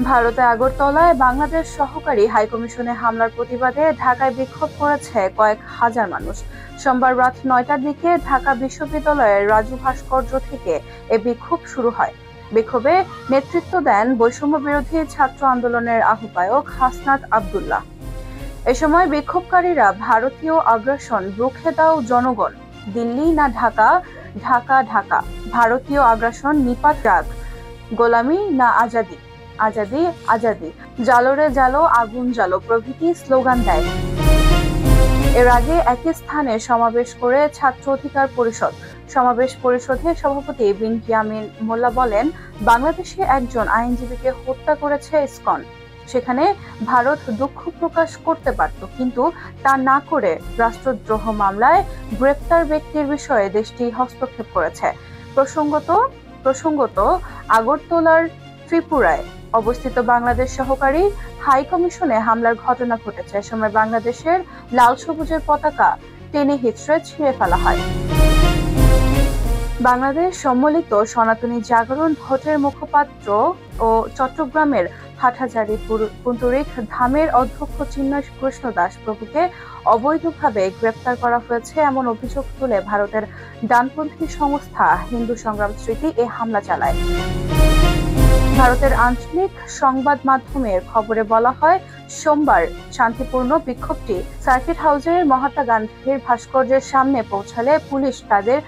ভারতে আগরতলায় বাংলাদেশ সহকারী হাইকমিশনে হামলার প্রতিবাদে ঢাকায় বিক্ষোভ করেছে কয়েক হাজার মানুষ। সোমবার রাত ৯টার দিকে ঢাকা বিশ্ববিদ্যালয়ের রাজু ভাস্কর্য থেকে এ বিক্ষোভ শুরু হয়। বিক্ষোভে নেতৃত্ব দেন বৈষম্য বিরোধী ছাত্র আন্দোলনের আহ্বায়ক হাসনাত আব্দুল্লাহ। এ সময় বিক্ষোভকারীরা ভারতীয় আগ্রাসন রুখে দাও জনগণ, দিল্লি না ঢাকা, ঢাকা ঢাকা, ভারতীয় আগ্রাসন নিপাত রাখ, গোলামি না আজাদি, আজাদি আজাদি, জালো রে জালো আগুন জালো প্রভৃতি স্লোগান দেয়। এর আগে একই স্থানে সমাবেশ করে ছাত্র অধিকার পরিষদ। সমাবেশ পরিষদের সভাপতি বিন ইয়ামিন মোল্লা বলেন, বাংলাদেশে একজন আইনজীবীকে হত্যা করেছে ইসকন। সেখানে ভারত দুঃখ প্রকাশ করতে পারত, কিন্তু তা না করে রাষ্ট্রদ্রোহ মামলায় গ্রেপ্তার ব্যক্তির বিষয়ে দেশটি হস্তক্ষেপ করেছে। প্রসঙ্গত আগরতলার ত্রিপুরায় অবস্থিত বাংলাদেশ সহকারী হাই কমিশনে হামলার ঘটনা ঘটেছে। এ সময় বাংলাদেশের লাল সবুজের পতাকা টেনে হিচড়ে ছিঁড়ে ফেলা হয়। বাংলাদেশ সম্মিলিত সনাতনী জাগরণ ভোটের মুখপাত্র ও চট্টগ্রামের হাটহাজারী পুন্ডরিক ধামের অধ্যক্ষ চিন্ময় কৃষ্ণ দাস প্রভুকে অবৈধভাবে গ্রেপ্তার করা হয়েছে এমন অভিযোগ তুলে ভারতের ডানপন্থী সংস্থা হিন্দু সংগ্রাম স্মৃতি এ হামলা চালায়। ভারতের আঞ্চলিক সংবাদ মাধ্যমের খবরে বলা হয়, সোমবার শান্তিপূর্ণ বিক্ষোভটি সার্কিট হাউসের মহাত্মা গান্ধীর ভাস্কর্যের সামনে পৌঁছালে পুলিশ তাদের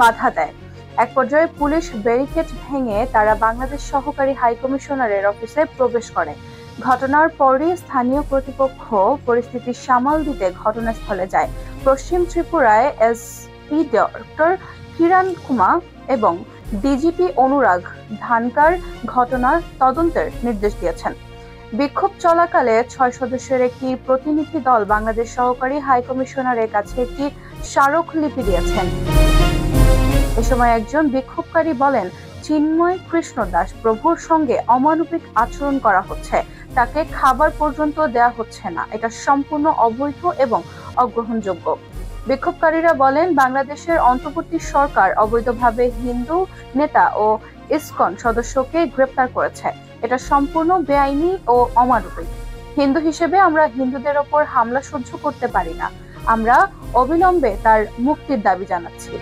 বাধা দেয়। এক পর্যায়ে পুলিশ ব্যারিকেড ভেঙে তারা বাংলাদেশ সহকারী হাইকমিশনারের অফিসে প্রবেশ করে। ঘটনার পরই স্থানীয় কর্তৃপক্ষ পরিস্থিতি সামাল দিতে ঘটনাস্থলে যায়। পশ্চিম ত্রিপুরায় এসপি ডক্টর কিরণ কুমার এবং ডিজিপি অনুরাগ ধানকার ঘটনার তদন্তের নির্দেশ দিয়েছেন। বিক্ষোভ চলাকালে ৬ সদস্যের একটি প্রতিনিধি দল বাংলাদেশ সহকারী হাইকমিশনারের কাছে একটি স্মারকলিপি দিয়েছেন। এ সময় একজন বিক্ষোভকারী বলেন, চিন্ময় কৃষ্ণ দাস প্রভুর সঙ্গে অমানবিক আচরণ করা হচ্ছে, তাকে খাবার পর্যন্ত দেয়া হচ্ছে না, এটা সম্পূর্ণ অবৈধ এবং অগ্রহণযোগ্য। বিক্ষোভকারীরা বলেন, বাংলাদেশের অন্তর্বর্তী সরকার অবৈধভাবে হিন্দু নেতা ও ইসকন সদস্যকে গ্রেপ্তার করেছে, এটা সম্পূর্ণ বেআইনি ও অমানবিক। হিন্দু হিসেবে আমরা হিন্দুদের ওপর হামলা সহ্য করতে পারি না। আমরা অবিলম্বে তার মুক্তির দাবি জানাচ্ছি।